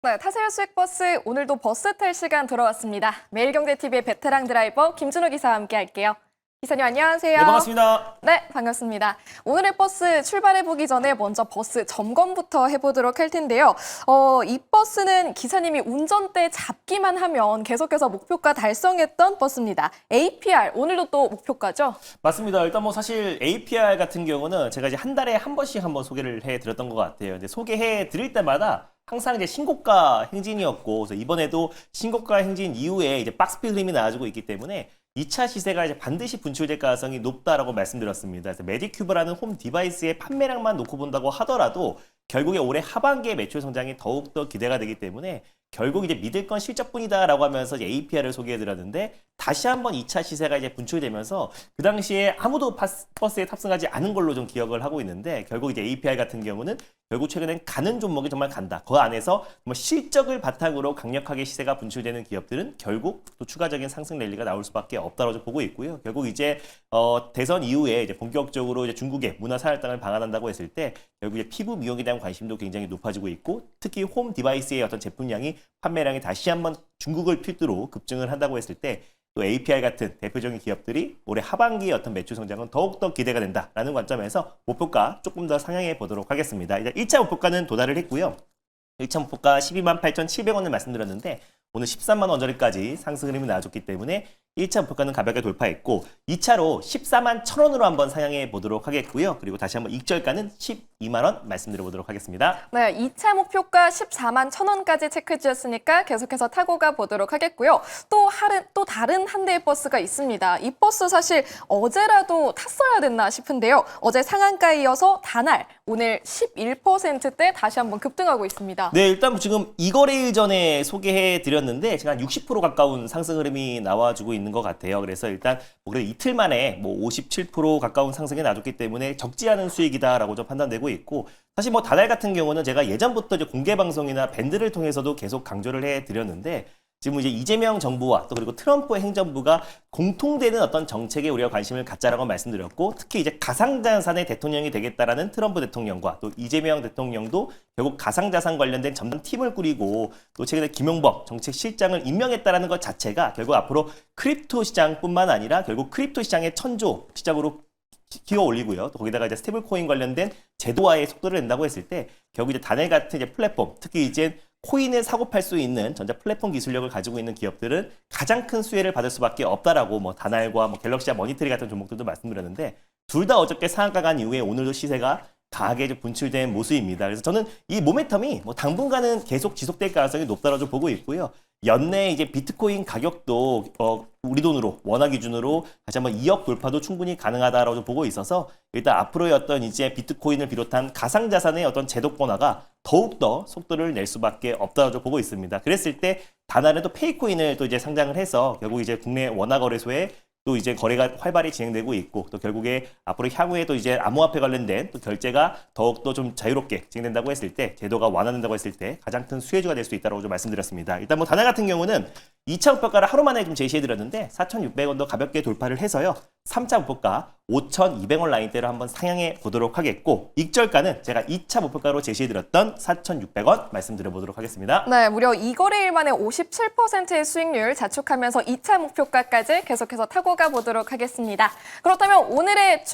네, 타세요 수익버스 오늘도 버스 탈 시간 돌아왔습니다. 매일경제TV의 베테랑 드라이버 김준호 기사와 함께 할게요. 기사님 안녕하세요. 네, 반갑습니다. 네, 반갑습니다. 오늘의 버스 출발해보기 전에 먼저 버스 점검부터 해보도록 할 텐데요. 이 버스는 기사님이 운전대 잡기만 하면 계속해서 목표가 달성했던 버스입니다. APR, 오늘도 또 목표가죠? 맞습니다. 일단 뭐 사실 APR 같은 경우는 제가 이제 한 달에 한 번씩 한번 소개를 해드렸던 것 같아요. 근데 소개해 드릴 때마다 항상 이제 신고가 행진이었고, 그래서 이번에도 신고가 행진 이후에 이제 박스피 흐름이 나와주고 있기 때문에 2차 시세가 이제 반드시 분출될 가능성이 높다라고 말씀드렸습니다. 그래서 매직큐브라는 홈 디바이스의 판매량만 놓고 본다고 하더라도 결국에 올해 하반기에 매출 성장이 더욱더 기대가 되기 때문에 결국 이제 믿을 건 실적뿐이다라고 하면서 이제 APR을 소개해드렸는데 다시 한번 2차 시세가 이제 분출되면서 그 당시에 아무도 버스에 탑승하지 않은 걸로 좀 기억을 하고 있는데 결국 이제 APR 같은 경우는 결국 최근엔 가는 종목이 정말 간다. 그 안에서 뭐 실적을 바탕으로 강력하게 시세가 분출되는 기업들은 결국 또 추가적인 상승 랠리가 나올 수밖에 없다고 보고 있고요. 결국 이제 대선 이후에 이제 본격적으로 이제 중국의 문화 사활당을 방한한다고 했을 때 결국 이제 피부 미용에 대한 관심도 굉장히 높아지고 있고 특히 홈 디바이스의 어떤 제품량이 판매량이 다시 한번 중국을 필두로 급증을 한다고 했을 때 또 APR 같은 대표적인 기업들이 올해 하반기의 어떤 매출 성장은 더욱더 기대가 된다라는 관점에서 목표가 조금 더 상향해 보도록 하겠습니다. 이제 1차 목표가는 도달을 했고요. 1차 목표가 128,700원을 말씀드렸는데 오늘 13만 원 전까지 상승 흐름이 나와줬기 때문에 1차 목표가는 가볍게 돌파했고 2차로 14만 1,000원으로 한번 상향해 보도록 하겠고요. 그리고 다시 한번 익절가는 12만 원 말씀드려 보도록 하겠습니다. 네, 2차 목표가 14만 1,000원까지 체크 주셨으니까 계속해서 타고 가 보도록 하겠고요. 또 다른 한 대의 버스가 있습니다. 이 버스 사실 어제라도 탔어야 됐나 싶은데요. 어제 상한가에 이어서 단알 오늘 11%대 다시 한번 급등하고 있습니다. 네, 일단 지금 이거래일 전에 소개해 드렸는데 제가 한 60% 가까운 상승 흐름이 나와주고 있는 것 같아요. 그래서 일단 뭐 그래도 이틀 만에 뭐 57% 가까운 상승이 나왔기 때문에 적지 않은 수익이다라고 좀 판단되고 있고 사실 뭐 다날 같은 경우는 제가 예전부터 이제 공개 방송이나 밴드를 통해서도 계속 강조를 해 드렸는데 지금 이제 이재명 정부와 또 그리고 트럼프 행정부가 공통되는 어떤 정책에 우리가 관심을 갖자라고 말씀드렸고 특히 이제 가상자산의 대통령이 되겠다라는 트럼프 대통령과 또 이재명 대통령도 결국 가상자산 관련된 전담 팀을 꾸리고 또 최근에 김용범 정책실장을 임명했다라는 것 자체가 결국 앞으로 크립토 시장뿐만 아니라 결국 크립토 시장의 천조 시장으로 기어 올리고요. 또 거기다가 이제 스테이블 코인 관련된 제도화의 속도를 낸다고 했을 때 결국 이제 단일 같은 이제 플랫폼 특히 이제 코인을 사고 팔 수 있는 전자 플랫폼 기술력을 가지고 있는 기업들은 가장 큰 수혜를 받을 수밖에 없다라고 뭐 다날과 뭐 갤럭시와 머니터리 같은 종목들도 말씀드렸는데 둘 다 어저께 상한가 간 이후에 오늘도 시세가 강하게 좀 분출된 모습입니다. 그래서 저는 이 모멘텀이 뭐 당분간은 계속 지속될 가능성이 높다고 좀 보고 있고요. 연내 이제 비트코인 가격도 우리 돈으로 원화 기준으로 다시 한번 2억 돌파도 충분히 가능하다라고 좀 보고 있어서 일단 앞으로의 어떤 이제 비트코인을 비롯한 가상자산의 어떤 제도권화가 더욱더 속도를 낼 수밖에 없다고 좀 보고 있습니다. 그랬을 때 다날은 또 페이코인을 또 이제 상장을 해서 결국 이제 국내 원화 거래소에 또 이제 거래가 활발히 진행되고 있고 또 결국에 앞으로 향후에 또 이제 암호화폐 관련된 또 결제가 더욱더 좀 자유롭게 진행된다고 했을 때 제도가 완화된다고 했을 때 가장 큰 수혜주가 될 수 있다고 좀 말씀드렸습니다. 일단 뭐 다날 같은 경우는 2차 목표가를 하루 만에 좀 제시해드렸는데 4,600원도 가볍게 돌파를 해서요. 3차 목표가 5,200원 라인대로 한번 상향해 보도록 하겠고 익절가는 제가 2차 목표가로 제시해드렸던 4,600원 말씀드려보도록 하겠습니다. 네, 무려 2거래일 만에 57%의 수익률 자축하면서 2차 목표가까지 계속해서 타고 가 보도록 하겠습니다. 그렇다면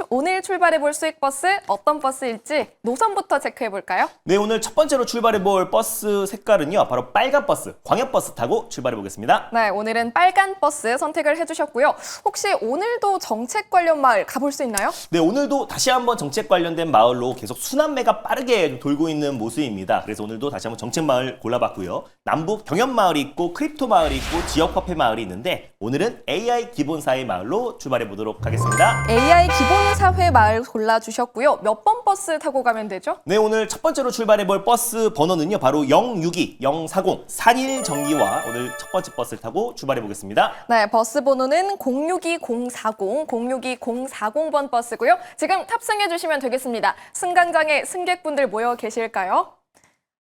오늘 출발해 볼 수익버스 어떤 버스일지 노선부터 체크해 볼까요? 네, 오늘 첫 번째로 출발해 볼 버스 색깔은요. 바로 빨간 버스, 광역버스 타고 출발해 보겠습니다. 네, 오늘은 빨간 버스 선택을 해주셨고요. 혹시 오늘도 정책 관련 마을 가볼 수 있나요? 네, 오늘도 다시 한번 정책 관련된 마을로 계속 순환매가 빠르게 돌고 있는 모습입니다. 그래서 오늘도 다시 한번 정책 마을 골라봤고요. 남북 경연 마을이 있고 크립토 마을이 있고 지역 화폐 마을이 있는데 오늘은 AI 기본사회 마을로 출발해 보도록 하겠습니다. AI 기본사회 마을 골라주셨고요. 몇 번 버스 타고 가면 되죠? 네, 오늘 첫 번째로 출발해 볼 버스 번호는요. 바로 062, 040, 산일정기와 오늘 첫 번째 버스를 타고 출발해 보겠습니다. 네, 버스 번호는 062040, 062040번 버스고요. 지금 탑승해 주시면 되겠습니다. 승강장에 승객분들 모여 계실까요?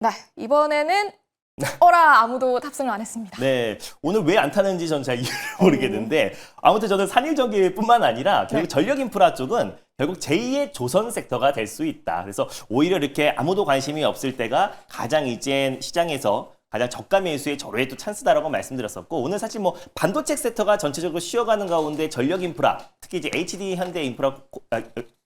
네, 이번에는 아무도 탑승을 안 했습니다. 네, 오늘 왜 안 타는지 전 잘 이유를 모르겠는데 아무튼 저는 산일전기뿐만 아니라 결국 전력 인프라 쪽은 결국 제2의 조선 섹터가 될 수 있다. 그래서 오히려 이렇게 아무도 관심이 없을 때가 가장 이제 시장에서 가장 저가 매수의 절호의 또 찬스다라고 말씀드렸었고 오늘 사실 뭐 반도체 섹터가 전체적으로 쉬어가는 가운데 전력 인프라 특히 이제 HD 현대 인프라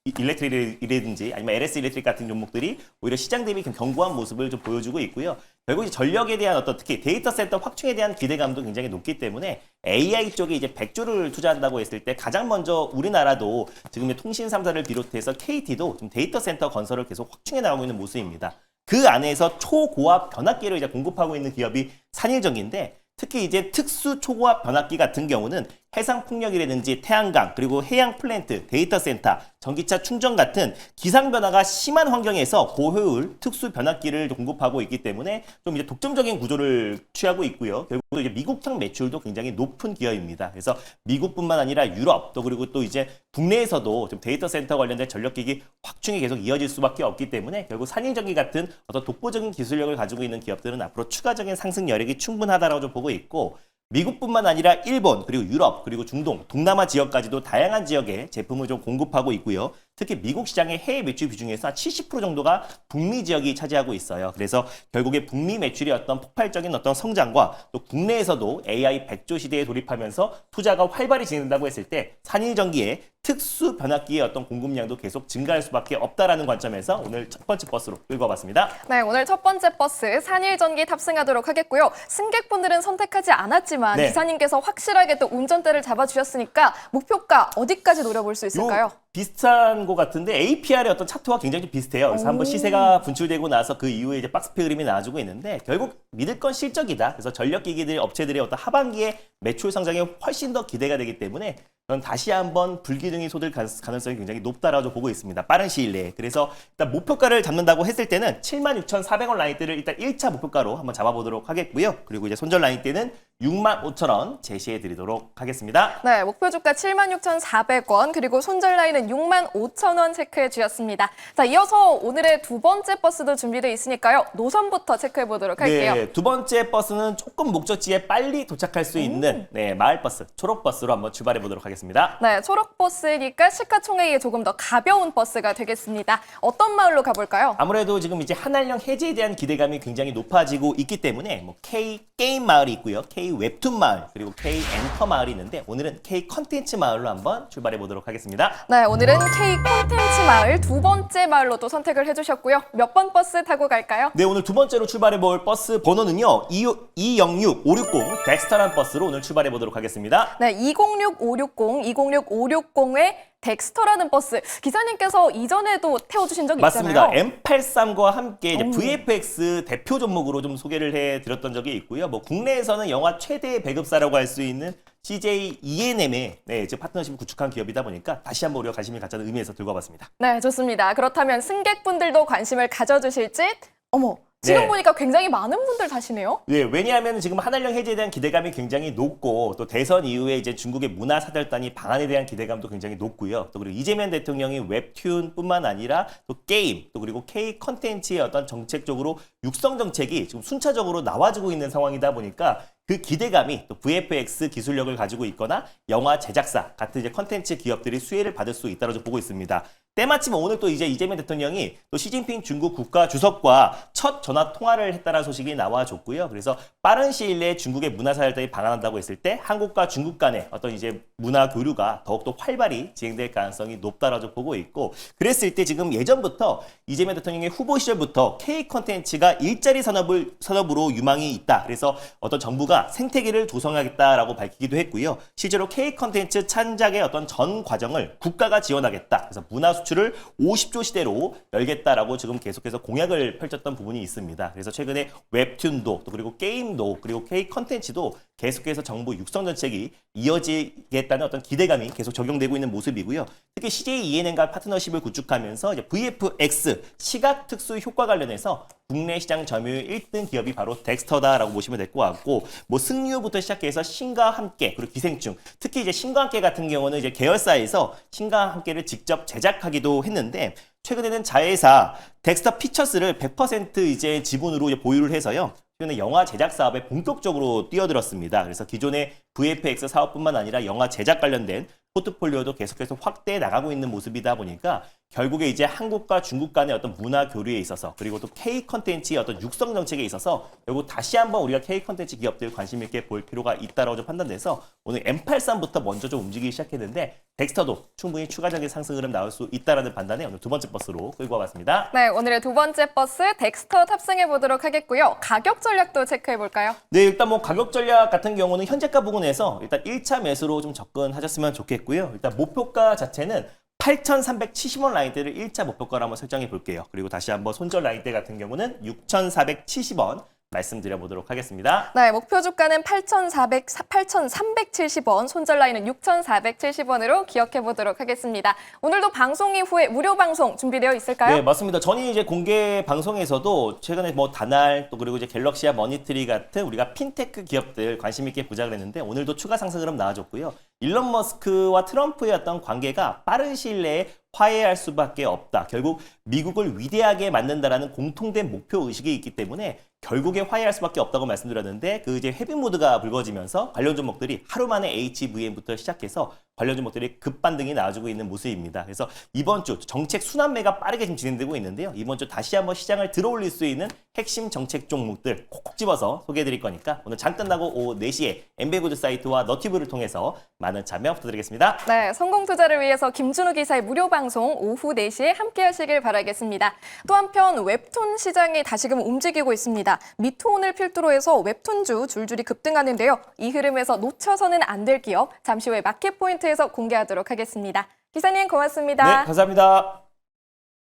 일렉트릭이라든지 아니면 LS 일렉트릭 같은 종목들이 오히려 시장 대비 견고한 모습을 좀 보여주고 있고요. 결국 이제 전력에 대한 어떤 특히 데이터 센터 확충에 대한 기대감도 굉장히 높기 때문에 AI 쪽에 이제 100조를 투자한다고 했을 때 가장 먼저 우리나라도 지금 통신 3사를 비롯해서 KT도 좀 데이터 센터 건설을 계속 확충해 나가고 있는 모습입니다. 그 안에서 초고압 변압기를 이제 공급하고 있는 기업이 산일전기인데 특히 이제 특수 초고압 변압기 같은 경우는 해상 풍력이라든지 태양광 그리고 해양 플랜트, 데이터 센터, 전기차 충전 같은 기상 변화가 심한 환경에서 고효율 특수 변압기를 공급하고 있기 때문에 좀 이제 독점적인 구조를 취하고 있고요. 결국 이제 미국형 매출도 굉장히 높은 기업입니다. 그래서 미국뿐만 아니라 유럽 또 그리고 또 이제 국내에서도 좀 데이터 센터 관련된 전력기기 확충이 계속 이어질 수밖에 없기 때문에 결국 산일전기 같은 어떤 독보적인 기술력을 가지고 있는 기업들은 앞으로 추가적인 상승 여력이 충분하다라고 좀 보고 있고 미국뿐만 아니라 일본 그리고 유럽 그리고 중동, 동남아 지역까지도 다양한 지역에 제품을 좀 공급하고 있고요. 특히 미국 시장의 해외 매출 비중에서 70% 정도가 북미 지역이 차지하고 있어요. 그래서 결국에 북미 매출의 어떤 폭발적인 어떤 성장과 또 국내에서도 AI 100조 시대에 돌입하면서 투자가 활발히 진행된다고 했을 때 산일전기의 특수 변압기의 어떤 공급량도 계속 증가할 수밖에 없다라는 관점에서 오늘 첫 번째 버스로 읽어봤습니다. 네, 오늘 첫 번째 버스 산일전기 탑승하도록 하겠고요. 승객분들은 선택하지 않았지만 네. 기사님께서 확실하게 또 운전대를 잡아주셨으니까 목표가 어디까지 노려볼 수 있을까요? 비슷한 것 같은데 APR의 어떤 차트와 굉장히 좀 비슷해요. 그래서 한번 시세가 분출되고 나서 그 이후에 이제 박스표 그림이 나와주고 있는데 결국 믿을 건 실적이다. 그래서 전력기기들 업체들의 어떤 하반기에 매출 성장이 훨씬 더 기대가 되기 때문에 저는 다시 한번 불기둥이 솟을 가능성이 굉장히 높다라고 보고 있습니다. 빠른 시일 내에. 그래서 일단 목표가를 잡는다고 했을 때는 76,400원 라인대를 일단 1차 목표가로 한번 잡아보도록 하겠고요. 그리고 이제 손절 라인대는 65,000원 제시해 드리도록 하겠습니다. 네, 목표 주가 76,400원 그리고 손절 라인은 65,000원 체크해 주셨습니다. 자, 이어서 오늘의 두 번째 버스도 준비되어 있으니까요. 노선부터 체크해 보도록 할게요. 네, 두 번째 버스는 조금 목적지에 빨리 도착할 수 있는 마을버스, 초록버스로 한번 출발해 보도록 하겠습니다. 네, 초록버스니까 시가총액이 조금 더 가벼운 버스가 되겠습니다. 어떤 마을로 가볼까요? 아무래도 지금 이제 한한령 해제에 대한 기대감이 굉장히 높아지고 있기 때문에 뭐 K 게임 마을이 있고요. K 웹툰 마을 그리고 K 엔터 마을이 있는데 오늘은 K 컨텐츠 마을로 한번 출발해 보도록 하겠습니다. 네, 오늘은 K 콘텐츠 마을 두 번째 마을로 또 선택을 해주셨고요. 몇 번 버스 타고 갈까요? 네, 오늘 두 번째로 출발해 볼 버스 번호는요. 206560 덱스터란 버스로 오늘 출발해 보도록 하겠습니다. 네, 206560, 206560의 덱스터라는 버스. 기사님께서 이전에도 태워주신 적이 맞습니다. 있잖아요. M83과 함께 이제 VFX 대표 종목으로 좀 소개를 해드렸던 적이 있고요. 뭐 국내에서는 영화 최대 배급사라고 할 수 있는 CJ ENM의 이제 파트너십을 구축한 기업이다 보니까 다시 한번 우리가 관심을 갖자는 의미에서 들고 와봤습니다. 네, 좋습니다. 그렇다면 승객분들도 관심을 가져주실지? 어머, 지금 네. 보니까 굉장히 많은 분들 타시네요. 네, 왜냐하면 지금 한한령 해제에 대한 기대감이 굉장히 높고 또 대선 이후에 이제 중국의 문화사절단이 방한에 대한 기대감도 굉장히 높고요. 또 그리고 이재명 대통령이 웹툰뿐만 아니라 또 게임 또 그리고 K 컨텐츠의 어떤 정책적으로 육성 정책이 지금 순차적으로 나와주고 있는 상황이다 보니까 그 기대감이 또 VFX 기술력을 가지고 있거나 영화 제작사 같은 이제 컨텐츠 기업들이 수혜를 받을 수 있다고 보고 있습니다. 때마침 오늘 또 이제 이재명 대통령이 또 시진핑 중국 국가 주석과 첫 전화 통화를 했다는 소식이 나와줬고요. 그래서 빠른 시일 내에 중국의 문화사절단이 방한한다고 했을 때 한국과 중국 간의 어떤 이제 문화 교류가 더욱더 활발히 진행될 가능성이 높다라고 보고 있고 그랬을 때 지금 예전부터 이재명 대통령의 후보 시절부터 K 컨텐츠가 일자리 산업으로 유망이 있다. 그래서 어떤 정부가 생태계를 조성하겠다라고 밝히기도 했고요. 실제로 K 컨텐츠 창작의 어떤 전 과정을 국가가 지원하겠다. 그래서 문화 수출을 50조 시대로 열겠다라고 지금 계속해서 공약을 펼쳤던 부분이 있습니다. 그래서 최근에 웹툰도 또 그리고 게임도 그리고 K 컨텐츠도 계속해서 정부 육성 정책이 이어지겠다는 어떤 기대감이 계속 적용되고 있는 모습이고요. 특히 CJ ENM과 파트너십을 구축하면서 이제 VFX 시각 특수 효과 관련해서 국내 시장 점유율 1등 기업이 바로 덱스터다라고 보시면 될 것 같고 뭐 승유부터 시작해서 신과 함께 그리고 기생충 특히 이제 신과 함께 같은 경우는 이제 계열사에서 신과 함께를 직접 제작하기도 했는데 최근에는 자회사 덱스터 피처스를 100% 이제 지분으로 이제 보유를 해서요. 최근에 영화 제작 사업에 본격적으로 뛰어들었습니다. 그래서 기존의 VFX 사업뿐만 아니라 영화 제작 관련된 포트폴리오도 계속해서 확대해 나가고 있는 모습이다 보니까 결국에 이제 한국과 중국 간의 어떤 문화 교류에 있어서 그리고 또 K 컨텐츠의 어떤 육성 정책에 있어서 결국 다시 한번 우리가 K 컨텐츠 기업들 관심 있게 볼 필요가 있다라고 좀 판단돼서 오늘 M83부터 먼저 좀 움직이기 시작했는데 덱스터도 충분히 추가적인 상승 흐름 나올 수 있다라는 판단에 오늘 두 번째 버스로 끌고 와봤습니다. 네, 오늘의 두 번째 버스 덱스터 탑승해 보도록 하겠고요. 가격 전략도 체크해 볼까요? 네, 일단 뭐 가격 전략 같은 경우는 현재가 부근에서 일단 1차 매수로 좀 접근하셨으면 좋겠고요. 일단 목표가 자체는 8,370원 라인대를 1차 목표가로 한번 설정해 볼게요. 그리고 다시 한번 손절 라인대 같은 경우는 6,470원 말씀드려 보도록 하겠습니다. 네, 목표 주가는 8,370원, 손절 라인은 6,470원으로 기억해 보도록 하겠습니다. 오늘도 방송 이후에 무료 방송 준비되어 있을까요? 네, 맞습니다. 저희 이제 공개 방송에서도 최근에 뭐 다날 또 그리고 이제 갤럭시와 머니트리 같은 우리가 핀테크 기업들 관심 있게 보자 그랬는데 오늘도 추가 상승 흐름 나와줬고요. 일론 머스크와 트럼프의 어떤 관계가 빠른 시일 내에 화해할 수밖에 없다. 결국 미국을 위대하게 만든다라는 공통된 목표 의식이 있기 때문에 결국에 화해할 수밖에 없다고 말씀드렸는데 그 이제 헤비 모드가 불거지면서 관련 종목들이 하루 만에 HVM부터 시작해서 관련 종목들이 급반등이 나와주고 있는 모습입니다. 그래서 이번 주 정책 순환매가 빠르게 지금 진행되고 있는데요. 이번 주 다시 한번 시장을 들어올릴 수 있는 핵심 정책 종목들 콕콕 집어서 소개해드릴 거니까 오늘 장 끝나고 오후 4시에 엠베구드 사이트와 너튜브를 통해서 많은 참여 부탁드리겠습니다. 네, 성공 투자를 위해서 김준우 기사의 무료 방송 오후 4시에 함께 하시길 바라겠습니다. 또 한편 웹툰 시장이 다시금 움직이고 있습니다. 미투온을 필두로 해서 웹툰주 줄줄이 급등하는데요. 이 흐름에서 놓쳐서는 안 될 기업 잠시 후에 마켓 포인트에서 공개하도록 하겠습니다. 기사님 고맙습니다. 네, 감사합니다.